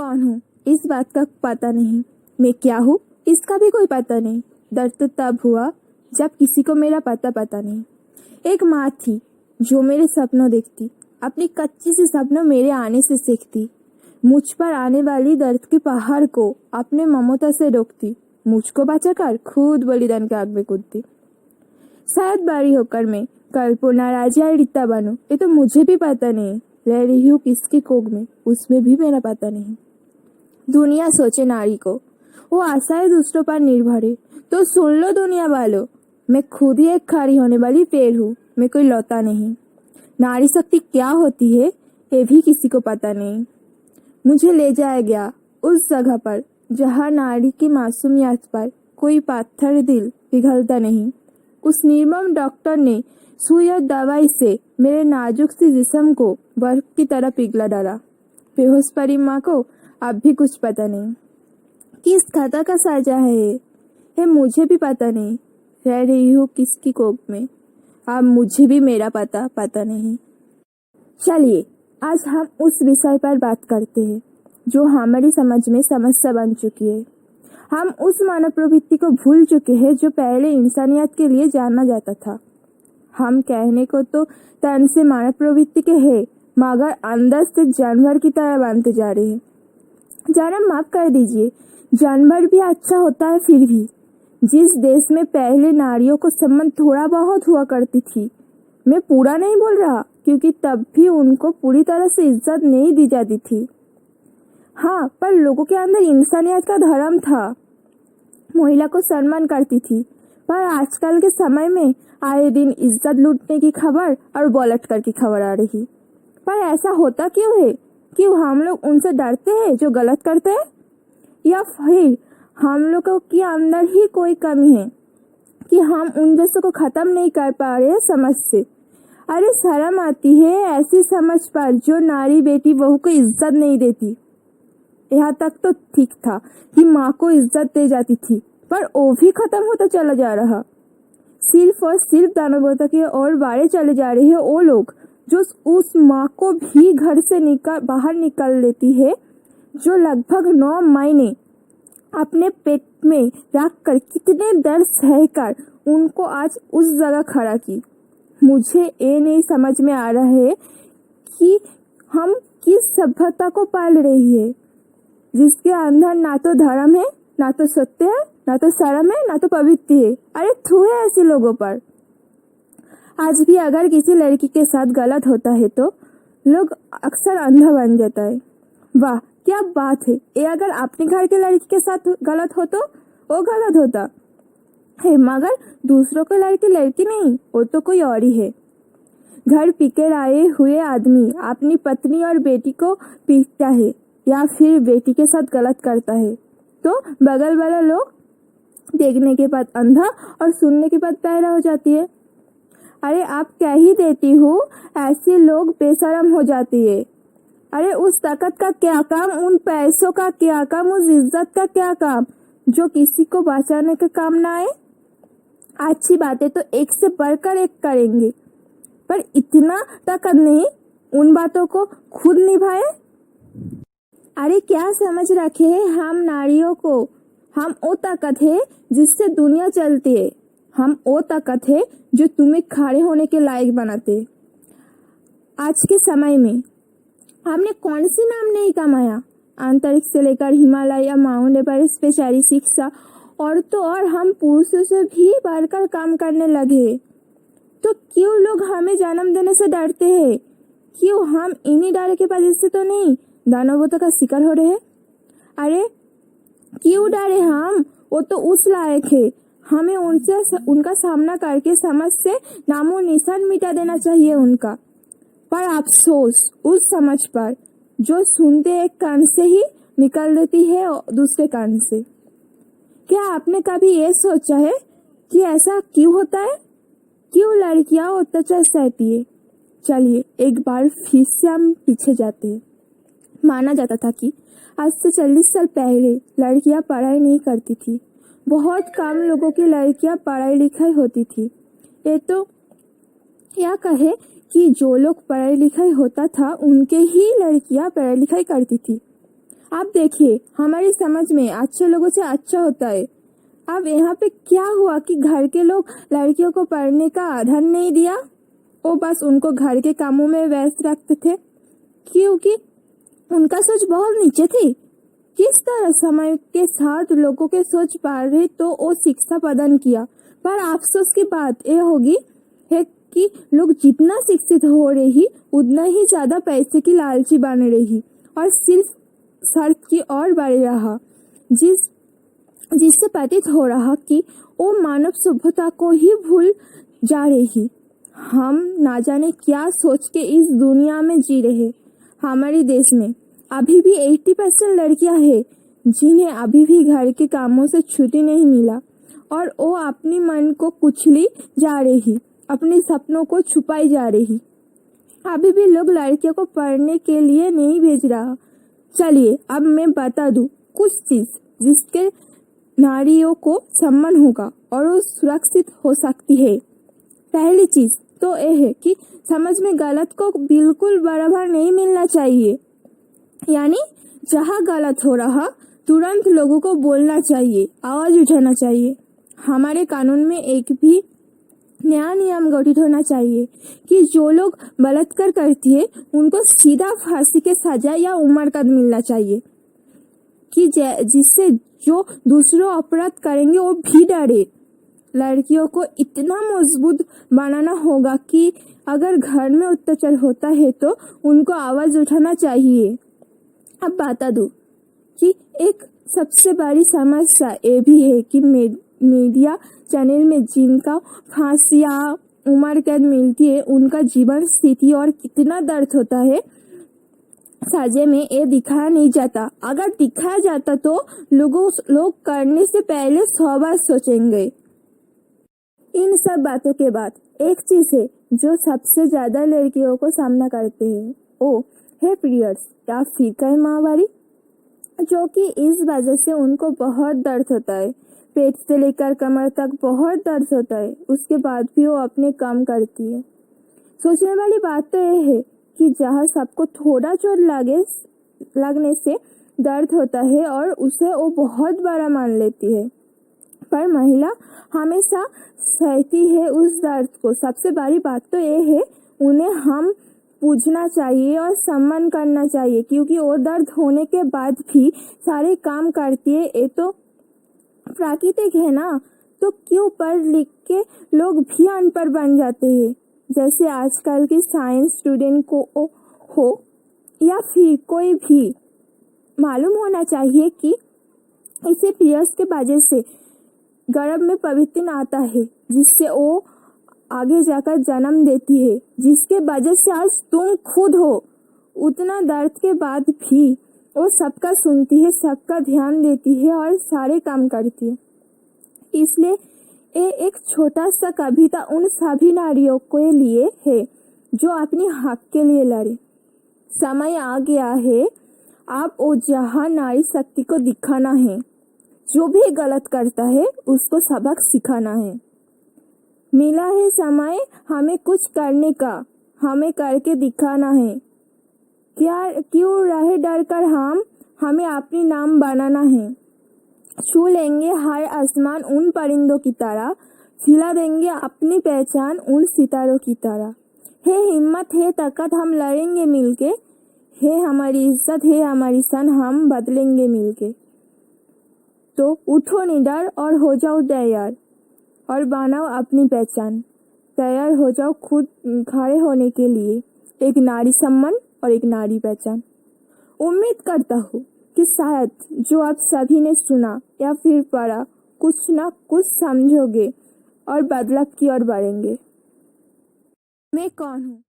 कौन हूँ इस बात का पता नहीं, मैं क्या हूँ इसका भी कोई पता नहीं। दर्द तो तब हुआ जब किसी को मेरा पता नहीं। एक माँ थी जो मेरे सपनों देखती, अपनी कच्ची सी सपनों मेरे आने से सीखती, मुझ पर आने वाली दर्द के पहाड़ को अपने ममता से रोकती, मुझको बचाकर खुद बलिदान के आग में कूदती। शायद बड़ी होकर मैं कल्पना राजा रीता बनूं, ये तो मुझे भी पता नहीं। रह रही हूँ किसकी कोख में, उसमें भी मेरा पता नहीं। दुनिया सोचे नारी को वो आशाएं दूसरों पर निर्भर है, तो सुन लो दुनिया वालों, मैं खुद ही एक खड़ी होने वाली पेड़ हूँ, मैं कोई लौता नहीं। नारी शक्ति क्या होती है ये भी किसी को पता नहीं। मुझे ले जाया गया उस जगह पर जहाँ नारी की मासूमियत पर कोई पत्थर दिल पिघलता नहीं। उस निर्मम डॉक्टर ने सुई और दवाई से मेरे नाजुक सी जिस्म को बर्फ की तरह पिघला डाला। बेहोश परी माँ को अब भी कुछ पता नहीं किस खता का साजा है ये मुझे भी पता नहीं। रह रही हूँ किसकी कोख में, अब मुझे भी मेरा पता नहीं। चलिए आज हम उस विषय पर बात करते हैं जो हमारी समझ में समस्या बन चुकी है। हम उस मानव प्रवृत्ति को भूल चुके हैं जो पहले इंसानियत के लिए जाना जाता था। हम कहने को तो तन से मानव प्रवृत्ति के हैं, मगर अंदर से जानवर की तरह बनते जा रहे हैं। जरा माफ कर दीजिए, जानवर भी अच्छा होता है। फिर भी जिस देश में पहले नारियों को सम्मान थोड़ा बहुत हुआ करती थी, मैं पूरा नहीं बोल रहा क्योंकि तब भी उनको पूरी तरह से इज्जत नहीं दी जाती थी। हाँ, पर लोगों के अंदर इंसानियत का धर्म था, महिला को सम्मान करती थी। पर आजकल के समय में आए दिन इज्जत लूटने की खबर और बलात्कार की खबर आ रही। पर ऐसा होता क्यों है? क्यों हम लोग उनसे डरते हैं जो गलत करते हैं, या फिर हम लोगों के अंदर ही कोई कमी है कि हम उन जैसों को खत्म नहीं कर पा रहे समझ से? अरे शर्म आती है ऐसी समझ पर जो नारी बेटी बहू को इज्जत नहीं देती। यहाँ तक तो ठीक था कि माँ को इज्जत दे जाती थी, पर वो भी खत्म होता चला जा रहा। सिर्फ और सिर्फ दानवता की ओर बढ़े चले जा रहे हैं वो लोग जो उस माँ को भी घर से बाहर निकाल लेती है, जो लगभग 9 महीने अपने पेट में रख कर कितने दर्द सहकर उनको आज उस जगह खड़ा की। मुझे ये नहीं समझ में आ रहा है कि हम किस सभ्यता को पाल रही है जिसके अंदर ना तो धर्म है, ना तो सत्य है, ना तो शर्म है, ना तो पवित्र है। अरे थू है ऐसे लोगों पर। आज भी अगर किसी लड़की के साथ गलत होता है तो लोग अक्सर अंधा बन जाता है। वाह क्या बात है, ये अगर अपने घर के लड़की के साथ गलत हो तो वो गलत होता है, मगर दूसरों के लड़की नहीं, वो तो कोई और ही है। घर पीकर आए हुए आदमी अपनी पत्नी और बेटी को पीटता है या फिर बेटी के साथ गलत करता है तो बगल वाला लोग देखने के बाद अंधा और सुनने के बाद बहरा हो जाती है। अरे आप क्या ही देती हूँ, ऐसे लोग बेशरम हो जाती है। अरे उस ताकत का क्या काम, उन पैसों का क्या काम, उस इज्जत का क्या काम जो किसी को बचाने का काम ना आए। अच्छी बातें तो एक से बढ़कर एक करेंगे, पर इतना ताकत नहीं उन बातों को खुद निभाए। अरे क्या समझ रखे हैं हम नारियों को? हम वो ताकत है जिससे दुनिया चलती है, हम वो ताकत है जो तुम्हें खड़े होने के लायक बनाते। आज के समय में हमने कौन सी नाम नहीं कमाया, अंतरिक्ष से लेकर हिमालय या माउंट एवरेस्ट पे सारी शिक्षा, और तो और हम पुरुषों से भी बढ़कर काम करने लगे। तो क्यों लोग हमें जन्म देने से डरते हैं? क्यों हम इन्हीं डर के वजह से तो नहीं दानवता का शिकार हो रहे हैं? अरे क्यों डरे हम? वो तो उस लायक है, हमें उनका सामना करके समझ से नामो निशान मिटा देना चाहिए उनका। पर अफसोस उस समझ पर जो सुनते एक कान से ही निकल देती है दूसरे कान से। क्या आपने कभी ये सोचा है कि ऐसा क्यों होता है? क्यों लड़कियां अत्याचार सहती है? चलिए एक बार फिर से हम पीछे जाते हैं। माना जाता था कि आज से 40 साल पहले लड़कियां पढ़ाई नहीं करती थी, बहुत कम लोगों की लड़कियां पढ़ाई लिखाई होती थी। ये तो क्या कहे कि जो लोग पढ़ाई लिखाई होता था उनके ही लड़कियां पढ़ाई लिखाई करती थी। आप देखिए, हमारी समझ में अच्छे लोगों से अच्छा होता है। अब यहाँ पे क्या हुआ कि घर के लोग लड़कियों को पढ़ने का आधार नहीं दिया, वो बस उनको घर के कामों में व्यस्त रखते थे, क्योंकि उनका सोच बहुत नीचे थी। किस तरह समय के साथ लोगों के सोच बढ़ रही तो वो शिक्षा प्रदान किया, पर अफसोस की बात यह होगी है कि लोग जितना शिक्षित हो रही उतना ही ज्यादा पैसे की लालची बन रही और सिर्फ शर्त की ओर बढ़ रहा, जिससे प्रतीत हो रहा कि वो मानव सभ्यता को ही भूल जा रही। हम ना जाने क्या सोच के इस दुनिया में जी रहे। हमारे देश में अभी भी 80% लड़कियां हैं जिन्हें अभी भी घर के कामों से छुट्टी नहीं मिला और वो अपनी मन को कुचली जा रही, अपने सपनों को छुपाई जा रही। अभी भी लोग लड़कियों को पढ़ने के लिए नहीं भेज रहा। चलिए अब मैं बता दूं कुछ चीज जिसके नारियों को सम्मान होगा और वो सुरक्षित हो सकती है। पहली चीज तो यह है कि समाज में गलत को बिल्कुल बराबर नहीं मिलना चाहिए, यानी जहाँ गलत हो रहा तुरंत लोगों को बोलना चाहिए, आवाज उठाना चाहिए। हमारे कानून में एक भी नया नियम गठित होना चाहिए कि जो लोग बलात्कार करती है उनको सीधा फांसी के सजा या उम्र कैद मिलना चाहिए, कि जिससे जो दूसरों अपराध करेंगे वो भी डरे। लड़कियों को इतना मजबूत बनाना होगा कि अगर घर में अत्याचार होता है तो उनको आवाज उठाना चाहिए। अब बता दूं कि एक सबसे बड़ी समस्या ये भी है कि मीडिया चैनल में जिनका फांसी या उम्र कैद मिलती है उनका जीवन स्थिति और कितना दर्द होता है साजे में ये दिखाया नहीं जाता। अगर दिखाया जाता तो लोग करने से पहले 100 बार सोचेंगे। इन सब बातों के बाद एक चीज है जो सबसे ज्यादा लड़कियों को सामना करते हैं, वो है पीरियड्स या फिर कई माहवारी, जो कि इस वजह से उनको बहुत दर्द होता है। पेट से लेकर कमर तक बहुत दर्द होता है, उसके बाद भी वो अपने काम करती है। सोचने वाली बात तो यह है कि जहाँ सबको थोड़ा चोट लगने से दर्द होता है और उसे वो बहुत बड़ा मान लेती है, पर महिला हमेशा सहती है उस दर्द को। सबसे बड़ी बात तो ये है उन्हें हम पूछना चाहिए और सम्मान करना चाहिए, क्योंकि वो दर्द होने के बाद भी सारे काम करती है। ये तो प्राकृतिक है ना, तो क्यों पढ़ लिख के लोग भी अनपढ़ बन जाते हैं, जैसे आजकल की साइंस स्टूडेंट को हो या फिर कोई भी। मालूम होना चाहिए कि इसे पीरियड्स के वजह से गर्भ में पवित्र आता है, जिससे वो आगे जाकर जन्म देती है, जिसके वजह से आज तुम खुद हो। उतना दर्द के बाद भी वो सबका सुनती है, सबका ध्यान देती है और सारे काम करती है। इसलिए ये एक छोटा सा कविता उन सभी नारियों के लिए है जो अपने हक के लिए लड़े। समय आ गया है, आप वो जहाँ नारी शक्ति को दिखाना है। जो भी गलत करता है उसको सबक सिखाना है। मिला है समय हमें कुछ करने का, हमें करके दिखाना है। क्या क्यों रहे डर कर हमें अपनी नाम बनाना है। छू लेंगे हर आसमान उन परिंदों की तरह, खिला देंगे अपनी पहचान उन सितारों की तरह। है हिम्मत है ताकत हम लड़ेंगे मिलके, है हमारी इज्जत है हमारी सन हम बदलेंगे मिलके। तो उठो निडर और हो जाओ तैयार और बनाओ अपनी पहचान। तैयार हो जाओ खुद खड़े होने के लिए, एक नारी सम्मान और एक नारी पहचान। उम्मीद करता हूँ कि शायद जो आप सभी ने सुना या फिर पढ़ा कुछ ना कुछ समझोगे और बदलाव की ओर बढ़ेंगे। मैं कौन हूँ?